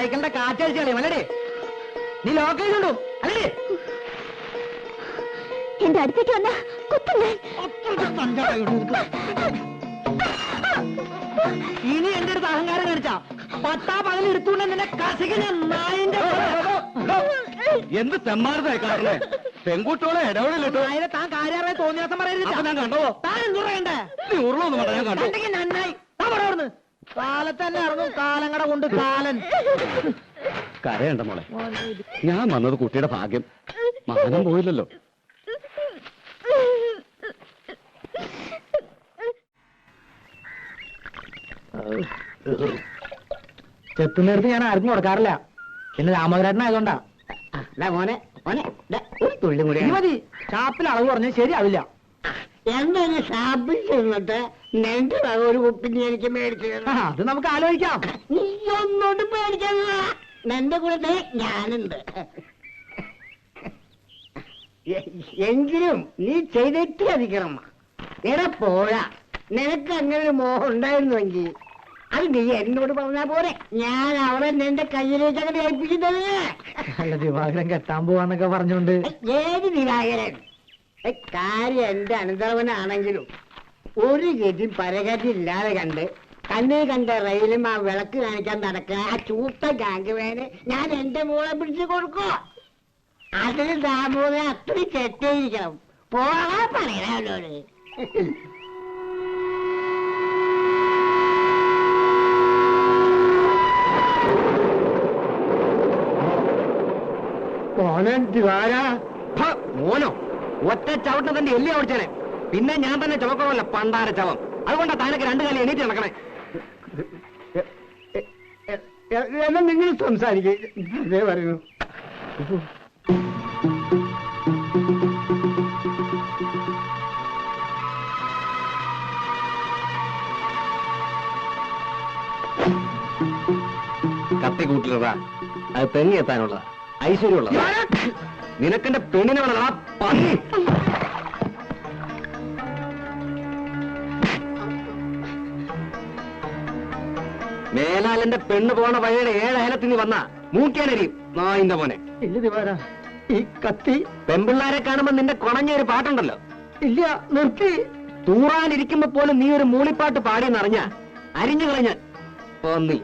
സൈക്കിളിന്റെ കാറ്റടിച്ചു കളയും അല്ലേ? നീ ലോക്ക് ചെയ്തോണ്ടു അല്ലേ? എന്റെ അടുത്തേക്ക് വന്ന ഇനി എന്റെ അടുത്ത് അഹങ്കാരം കാണിച്ചാ പട്ടാ പകൽ എടുത്തുകൊണ്ട് നിന്നെ കസികനെ നായിന്റെ എന്ത് തെമ്മാരതായി കാണുന്നേ? പെൺകുട്ടികളെ ഇടപെടലിട്ടോ. അതിനെ താൻ കാര്യമായി തോന്നിയ ദിവസം പറയരുത്. ഞാൻ കണ്ടോ? താൻ എന്തു പറയണ്ടേ? നീ ഉരുളൊന്നും വേണ്ട, ഞാൻ കണ്ടു. നന്നായി താൻ പറയന്ന് കാലത്ത് തന്നെ ഇറങ്ങും കാലങ്ങടെ കൊണ്ട് കാലൻ. കരയണ്ട മോളെ, ഞാൻ വന്നത് കുട്ടിയുടെ ഭാഗ്യം. മാനം പോയില്ലല്ലോ. ചെത്തുന്നിടത്ത് ഞാൻ ആർക്കും കൊടുക്കാറില്ല. പിന്നെ രാമകരാട്ടനായതുകൊണ്ടാ. മോനെ മോനെ ഒരു തുള്ളി കൂടി മതി. ഷാപ്പിൽ അളവ് പറഞ്ഞാൽ ശരിയാവില്ല. എന്താണ് ഷാപ്പിൽ ചെന്നിട്ട് നിന്റെ വക ഒരു കുപ്പിന് എനിക്ക് മേടിച്ചു അത് നമുക്ക് ആലോചിക്കാം. നീ ഒന്നോട്ട് മേടിക്കാ. നിന്റെ കൂടെ ഞാനുണ്ട്. എങ്കിലും നീ ചെയ്തിട്ട് അധികണം. എടാ പോരാ, നിനക്ക് അങ്ങനെ ഒരു മോഹം ഉണ്ടായിരുന്നുവെങ്കിൽ അത് നീ എന്നോട് പറഞ്ഞാ പോരെ. ഞാൻ അവളെ നിന്റെ കയ്യിലേക്ക് അങ്ങനെ ഏൽപ്പിക്കുന്നത്. അല്ല, ദിവാകരൻ കെട്ടാൻ പോവാന്നൊക്കെ പറഞ്ഞോണ്ട്. ഏത് ദിവാകരൻ? കാര്യം എന്റെ അനന്തരവനാണെങ്കിലും ഒരു ഗതി പരഗതി ഇല്ലാതെ കണ്ട് കണ്ണിൽ കണ്ട റെയിലും ആ വിളക്ക് കാണിക്കാൻ നടക്കുന്ന ആ ചൂത്ത ഗാംഗുവേന് ഞാൻ എന്റെ മോളെ പിടിച്ചു കൊടുക്കോ? അതിന് ദാമോദരൻ അത്രയും ചെറ്റയിരിക്കണം. പോകാൻ പറയണ അവനോട്. മോനോ ഒറ്റ ചവിട്ട തന്റെ എല്ലി ഓടിച്ചേനെ. പിന്നെ ഞാൻ തന്നെ ചുമക്കണമല്ല പണ്ടാര ചവം. അതുകൊണ്ടാ താനൊക്കെ രണ്ടു കാലം എണീറ്റ് നടക്കണേ. എന്നാ നിങ്ങൾ സംസാരിക്കേ പറയുന്നു. കത്തി കൂട്ടിലതാ, അത് തെങ്ങി എത്താനുള്ളതാ, ഐശ്വര്യമുള്ളതാ. നിനക്കെന്റെ പെണ്ണിനെ വേണം. ആ പന്നി മേലാലെന്റെ പെണ്ണ് പോണ വഴിയുടെ 7 അയലത്തിൽ നീ വന്നാ മൂക്കാനരിയും നായിന്റെ മോനെ. ഇല്ല ദിവാര, ഈ കത്തി പെൺപിള്ളാരെ കാണുമ്പോ നിന്റെ കുണഞ്ഞൊരു പാട്ടുണ്ടല്ലോ. ഇല്ല, നിർത്തി. തൂറാനിരിക്കുമ്പോ പോലും നീ ഒരു മൂളിപ്പാട്ട് പാടിയെന്നറിഞ്ഞ അരിഞ്ഞു കളഞ്ഞ പന്നി.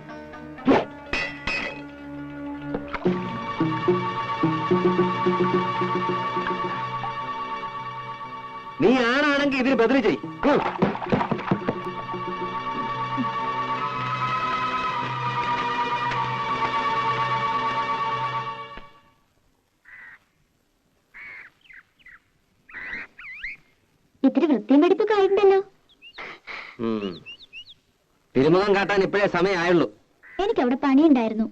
നീ ആണാണെങ്കിൽ ഇതിന് ബദല് ചെയ്. ഇത്തിരി വൃത്തിയും വെടിപ്പൊക്കെ ആയിട്ടുണ്ടല്ലോ. തിരുമുഖം കാട്ടാൻ ഇപ്പോഴേ സമയമായുള്ളൂ. എനിക്കവിടെ പണിയുണ്ടായിരുന്നു.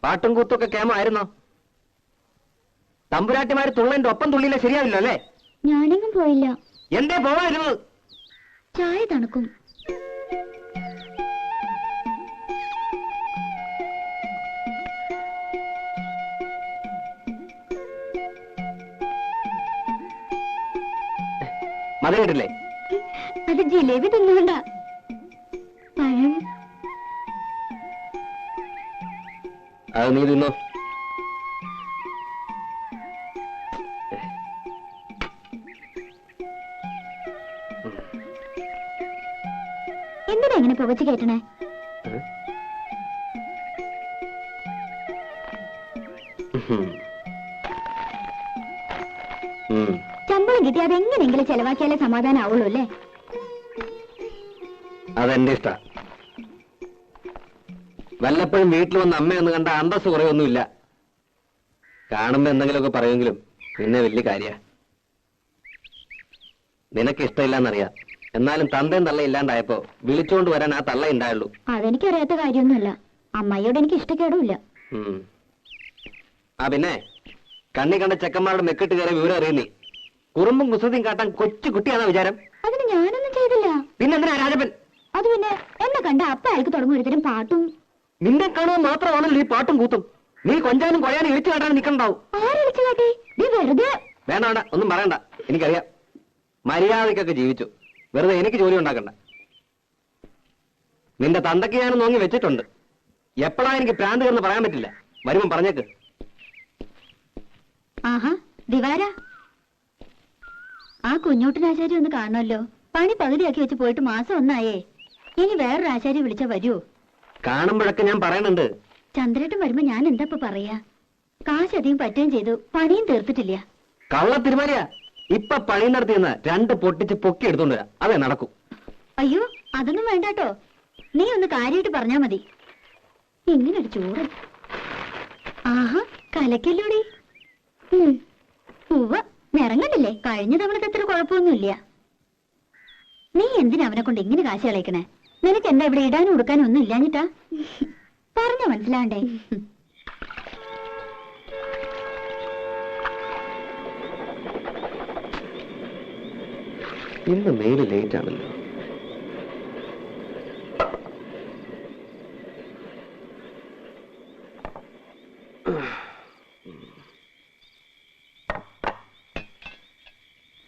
പാട്ടും കൂത്തൊക്കെ കേമായിരുന്നോ? തമ്പുരാട്ടിമാര് തുള്ളന്റെ ഒപ്പം തുള്ളിയില്ല ശരിയാവില്ല അല്ലേ? ഞാനെങ്ങും പോയില്ല. എന്തേ പോവായിരുന്നത്? ചായ തണുക്കും. മധുരയിട്ടില്ലേ? അത് ജിലേബി തിന്നുകൊണ്ട. പഴം അത് നീ തിന്നോ. എന്തിനാ ഇങ്ങനെ പുകച്ചു കയറ്റണേ? ശമ്പളം കിട്ടി അതെങ്ങനെയെങ്കിലും ചെലവാക്കിയാലേ സമാധാനം ആവുള്ളൂ അല്ലേ? അതെന്റെ ഇഷ്ട. വല്ലപ്പോഴും വീട്ടിൽ വന്ന് അമ്മയൊന്നും കണ്ട അന്തസ് കുറയൊന്നുമില്ല. കാണുമ്പോ എന്തെങ്കിലുമൊക്കെ പറയുമെങ്കിലും പിന്നെ വലിയ കാര്യ. നിനക്ക് ഇഷ്ടമില്ലെന്നറിയാം. എന്നാലും തന്തയും തള്ള ഇല്ലാണ്ടായപ്പോ വിളിച്ചോണ്ട് വരാൻ ആ തള്ള ഉണ്ടായുള്ളൂ. അതെനിക്കറിയാത്ത കാര്യമൊന്നുമല്ല. അമ്മയോട് എനിക്ക് ഇഷ്ടക്കേടുമില്ല. ആ പിന്നെ കണ്ണി കണ്ട ചെക്കന്മാരുടെ മെക്കിട്ട് കയറി വിവരം അറിയുന്നേ. കുറുമ്പും കുസൃതിയും കാട്ടാൻ കൊച്ചു കുട്ടിയാണോ വിചാരം? അതിന് ഞാനൊന്നും ചെയ്തില്ല. പിന്നെന്തിനാ രാജപ്പൻ? അത് പിന്നെ എന്നെ കണ്ട അപ്പ അയാൾക്ക് തുടങ്ങും ഒരുതരം പാട്ടും. നിന്നെ കാണുമ്പോൾ മാത്രമാണല്ലോ ഈ പാട്ടും കൂത്തും. നീ കൊഞ്ചാനും കൊഴയാനും ഇളിച്ചു കാട്ടാൻ നിൽക്കണ്ടാവും. ആരളിച്ചു കാട്ടി? നീ വെറുതെ. വേണ്ട വേണ്ട, ഒന്നും പറയണ്ട. എനിക്കറിയാം. മര്യാദയ്ക്കൊക്കെ ജീവിച്ചു. വെറുതെ എനിക്ക് ജോലി ഉണ്ടാക്കണ്ട. നിന്റെ തന്തയ്ക്ക് ഞാൻ നോങ്ങി വെച്ചിട്ടുണ്ട്. എപ്പോഴാ എനിക്ക് പ്രാന്ത് കയറുന്ന പറയാൻ പറ്റില്ല. വരുമ്പം പറഞ്ഞേക്ക്. ആഹാ ദിവാര, ആ കുഞ്ഞൂട്ടനാശാരി ഒന്ന് കാണണമല്ലോ. പണി പകുതിയാക്കി വെച്ച് പോയിട്ട് മാസം ഒന്നായേ. ഇനി വേറൊരു ആശാരി വിളിച്ചാ വരുമോ? കാണുമ്പോഴൊക്കെ ഞാൻ പറയുന്നുണ്ട്. ചന്ദ്രേട്ടൻ വരുമ്പോ ഞാൻ എന്താ ഇപ്പൊ പറയാ? കാശ് അധികം പറ്റുകയും ചെയ്തു, പണിയും തീർത്തിട്ടില്ല. കള്ള തിരുമാലിയാ. ഇപ്പൊ പണി നടത്തിയെന്ന് 2 പൊട്ടിച്ച് പൊക്കി എടുത്തോണ്ട് വരാം. അതേ നടക്കും. അയ്യോ അതൊന്നും വേണ്ടാട്ടോ. നീ ഒന്ന് കാര്യമായിട്ട് പറഞ്ഞാ മതി. ഇങ്ങനൊരു ചൂട്. ആഹാ കലക്കല്ലോടി. ഉവ്വ നിറങ്ങണ്ടില്ലേ? കഴിഞ്ഞ തവണത്തെ അത്ര കുഴപ്പമൊന്നുമില്ല. നീ എന്തിനാ അവനെ കൊണ്ട് ഇങ്ങനെ കാശ് കളയിക്കണേ? നിനക്ക് എന്താ ഇവിടെ ഇടാനും ഉടുക്കാനും ഒന്നും ഇല്ലാഞ്ഞിട്ടാ? പറഞ്ഞ മനസ്സിലാണ്ടേ? ഇന്ന് മെയില് ലേറ്റ് ആണല്ലോ.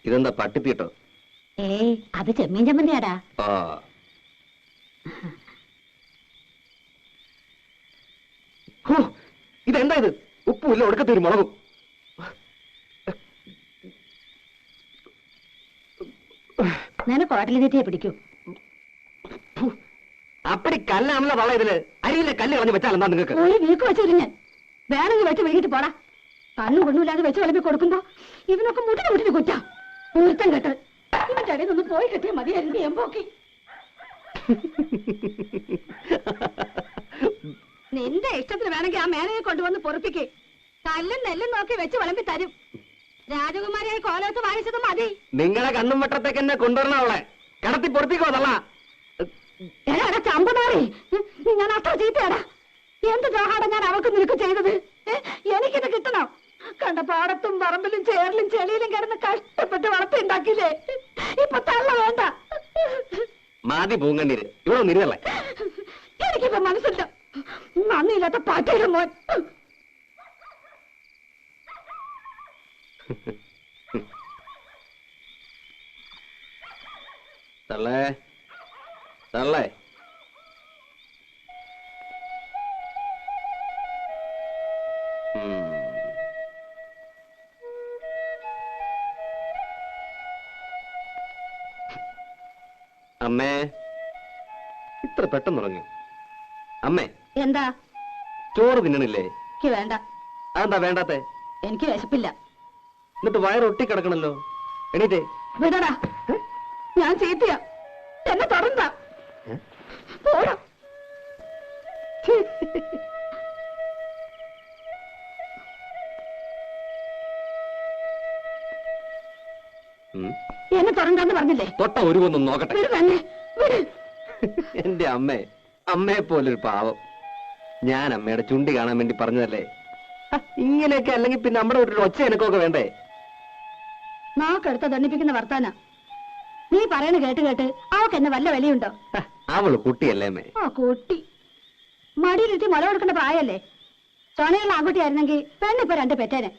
ഇതെന്താ പട്ടിത്തീട്ടോ? ഏയ് അത് ചെമ്മീൻ ചമ്മന്തിയാടാ. ആ ഇതെന്താ ഇത്? ഉപ്പുമില്ല, ഒടുക്കത്തെ ഒരു മുളകും. നിനക്ക് ഹോട്ടലിൽ തെറ്റിയെ പിടിക്കൂ. അപ്പടി കല്ലാണല്ലോ തള്ള. ഇതില് അരിയിലെ കല്ല് കളഞ്ഞ് വെച്ചാൽ എന്താ നിങ്ങൾക്ക്? ഒരു വീക്ക് വെച്ചിരുന്ന് വേണമെങ്കിൽ വെച്ച് വൈകിട്ട് പോടാ. കണ്ണും കൊണ്ടുമില്ലാതെ വെച്ച് വിളമ്പി കൊടുക്കുമ്പോ ഇവനൊക്കെ മുട്ടിന് കുറ്റാ. മുഹൂർത്തം കേട്ട് ഇവന്റെ ഇടയിൽ നിന്ന് പോയി കിട്ടിയ മതിയായിരുന്നു എമ്പോക്കി. നിന്റെ ഇഷ്ടത്തിന് വേണമെങ്കിൽ ആ മേനയെ കൊണ്ടുവന്ന് പൊറപ്പിക്ക്. കല്ലും നെല്ലും നോക്കി വെച്ച് വിളമ്പി തരും. രാജകുമാരിയെ കോലത്ത് വാങ്ങിച്ചത് മതി. നിങ്ങളെ കണ്ണും വട്ടത്തേക്ക് എന്നെ കൊണ്ടുവരണം. അവളെ കിടത്തി പൊറപ്പിക്കോ തള്ള. എടാ ചമ്പനാറി, ഞാൻ അത്ര ചീത്തയാടാ. എന്ത് ദ്രോഹാടാ ഞാൻ അവൾക്ക് നിനക്ക് ചെയ്തത്? എനിക്കിത് കിട്ടണം. കണ്ട പാടത്തും പറമ്പിലും ചേറിലും ചെളിയിലും കിടന്ന് കഷ്ടപ്പെട്ട് വളർത്തിണ്ടാക്കിയില്ലേ? ഇപ്പൊ തള്ള വേണ്ട. മാതി പൂങ്കണ്ണീര് ഇവിടെ ഒന്നിരുന്നല്ലേ. എനിക്കിപ്പോ മനസ്സില്ല. നന്ദിയില്ലാത്ത പാറ്റയുടെ മോൻ. തള്ളേ തള്ളേ. അമ്മേ, ഇത്ര പെട്ടെന്ന് തുടങ്ങി. അമ്മേ എന്താ? ചോറ് തിന്നണില്ലേ? എനിക്ക് വേണ്ട. അതെന്താ വേണ്ടാത്തെ? എനിക്ക് വിശപ്പില്ല. എന്നിട്ട് വയറൊട്ടി കിടക്കണല്ലോ. എണീറ്റേ. വിടടാ, ഞാൻ ചീത്തയാ. എന്നെ തുടർന്ന പോടാ. എന്നെ തുടർന്ന് പറഞ്ഞില്ലേ? തൊട്ട ഒരുവൊന്നും നോക്കട്ടെ. വിട് തന്നെ, വിട്. എന്റെ അമ്മേ, അമ്മയെ പോലൊരു പാവം. ഞാൻ അമ്മയുടെ ചുണ്ടി കാണാൻ വേണ്ടി പറഞ്ഞതല്ലേ. ഇങ്ങനെയൊക്കെ അല്ലെങ്കിൽ പിന്നെ നമ്മുടെ വീട്ടിൽ ഒച്ച എനക്കൊക്കെ വേണ്ടേ? നാക്കെടുത്ത ദണ്ണിപ്പിക്കുന്ന വർത്താന നീ പറയണ കേട്ട് കേട്ട് അവക്ക് എന്നെ വല്ല വിലയുണ്ടോ? അവള് കുട്ടിയല്ലേ അമ്മേ. ആ കുട്ടി മടിയിലിട്ട് മുല കൊടുക്കേണ്ട പ്രായല്ലേ? ചൊണയുള്ള ആൺകുട്ടിയായിരുന്നെങ്കിൽ പെണ്ണിപ്പോ 2 പെറ്റേനെ.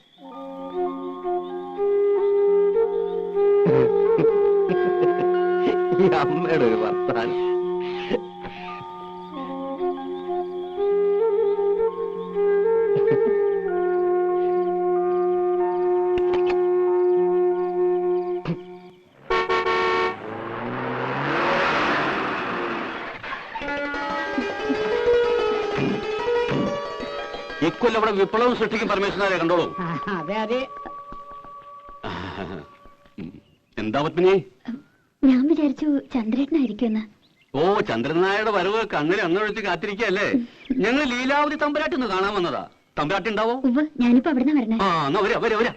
ഈ അമ്മയുടെ ഒരു വർത്താനം. ഇക്കൊല്ലം ഇവിടെ വിപ്ലവം സൃഷ്ടിക്കും പരമേശ്വരനെ കണ്ടോളൂ. അതെ അതെ. എന്താ പത്മിനി? ഞാൻ വിചാരിച്ചു ചന്ദ്രേട്ടനായിരിക്കുമെന്ന്. ഓ, ചന്ദ്രനായുടെ വരവ് കണ്ണിൽ അങ്ങൊഴിച്ച് കാത്തിരിക്കല്ലേ. ഞങ്ങൾ ലീലാവതി തമ്പുരാട്ടി ഒന്ന് കാണാൻ വന്നതാ. തമ്പുരാട്ടി ഉണ്ടാവോ? ഉവ്വ്, ഞാനിപ്പോ അവിടുന്ന് വരണേ. ആ എന്നാ വരാ വരാ വരാ.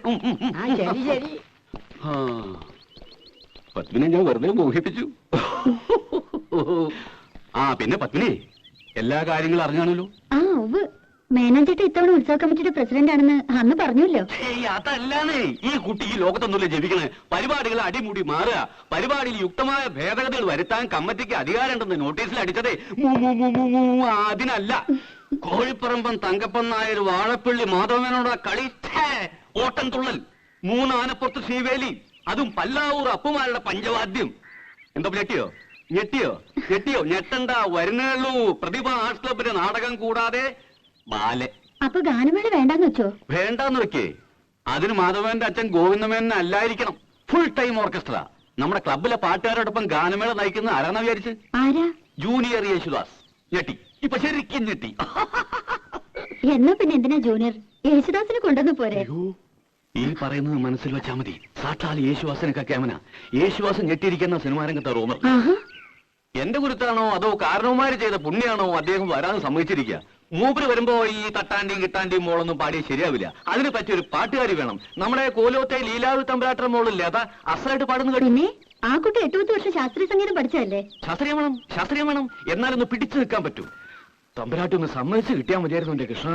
ശരി ശരി. പത്മിനെ ഞാൻ വെറുതെ മോഹിപ്പിച്ചു. ആ പിന്നെ പത്മിനി, എല്ലാ കാര്യങ്ങളും അറിഞ്ഞാണല്ലോ. ആ ഉവ്വ്, മേനോൻചേട്ടൻ ഇത്തവണ ഉത്സവ കമ്മിറ്റിയുടെ പ്രസിഡന്റ് ആണെന്ന് അന്ന് പറഞ്ഞല്ലോ. അതല്ലാന്നേ, ഈ കുട്ടി ഈ ലോകത്തൊന്നുമില്ല ജപിക്കണേ. പരിപാടികൾ അടിമുടി മാറുക. പരിപാടിയിൽ യുക്തമായ ഭേദഗതികൾ വരുത്താൻ കമ്മിറ്റിക്ക് അധികാരമുണ്ടെന്ന് നോട്ടീസിൽ അടിച്ചതേ അതിനല്ല. കോഴിപ്പറമ്പൻ തങ്കപ്പൻ നായർ വാഴപ്പള്ളി മാധവനോടുള്ള കളി, ഓട്ടം തുള്ളൽ, 3 ആനപ്പുറത്ത് ശ്രീവേലി, അതും പല്ലാവൂർ അപ്പുമാരുടെ പഞ്ചവാദ്യം. എന്താ പ്ലേറ്റിയോ? ഞെട്ടിയോ ഞെട്ടിയോ? ഞെട്ടണ്ട, വരുന്നുള്ളൂ. പ്രതിഭ ആർട്സ് ക്ലബിന്റെ നാടകം കൂടാതെ ബാലെ. അപ്പൊ ഗാനമേള വേണ്ടെന്ന് വെച്ചോ? വേണ്ടാന്ന് വെക്കേ. അതിന് മാധവന്റെ അച്ഛൻ ഗോവിന്ദമേനൻ അല്ലായിരിക്കണം. Full time orchestra. നമ്മുടെ ക്ലബിലെ പാട്ടുകാരോടൊപ്പം ഗാനമേള നയിക്കുന്ന ആരാന്നാ വിചാരിച്ച്? ആരാ? ജൂനിയർ യേശുദാസ്. ഞെട്ടി, ഇപ്പൊ ശരിക്കും ഞെട്ടി. എന്നാ പിന്നെ എന്തിനാ ജൂനിയർ? യേശുദാസിനെ കൊണ്ടുവന്ന് പോരെ? അയ്യോ, ഈ പറയുന്നത് മനസ്സിൽ വെച്ചാ മതി. സാക്ഷാൽ യേശുദാസിനൊക്കെ ക്യാമന. യേശുദാസൻ ഞെട്ടിയിരിക്കുന്ന സിനിമാ രംഗത്തെ റൂമർ. ആഹാ. എന്റെ കുരുത്താണോ അതോ കാരണവന്മാര് ചെയ്ത പുണ്യാണോ അദ്ദേഹം വരാൻ സമ്മതിച്ചിരിക്കുക? മൂപ്പര് വരുമ്പോ ഈ തട്ടാണ്ടിയും കിട്ടാണ്ടിയും മോളൊന്നും പാടിയ ശരിയാവില്ല. അതിന് പറ്റിയൊരു പാട്ടുകാരി വേണം. നമ്മുടെ കോലോത്തെ ലീലാവി തമ്പരാട്ട മോളില്ലേ, അതാ അസലായിട്ട് പാടുന്നു കേട്ടു. പിന്നെ ആ കുട്ടി 8 വർഷം ശാസ്ത്രീയ സംഗീതം പഠിച്ചതല്ലേ? ശാസ്ത്രീയം വേണം, ശാസ്ത്രീയം വേണം. എന്നാലൊന്ന് പിടിച്ചു നിൽക്കാൻ പറ്റൂ. തമ്പരാട്ടി ഒന്ന് സമ്മതിച്ച് കിട്ടിയാൽ മതിയായിരുന്നു എന്റെ കൃഷ്ണ.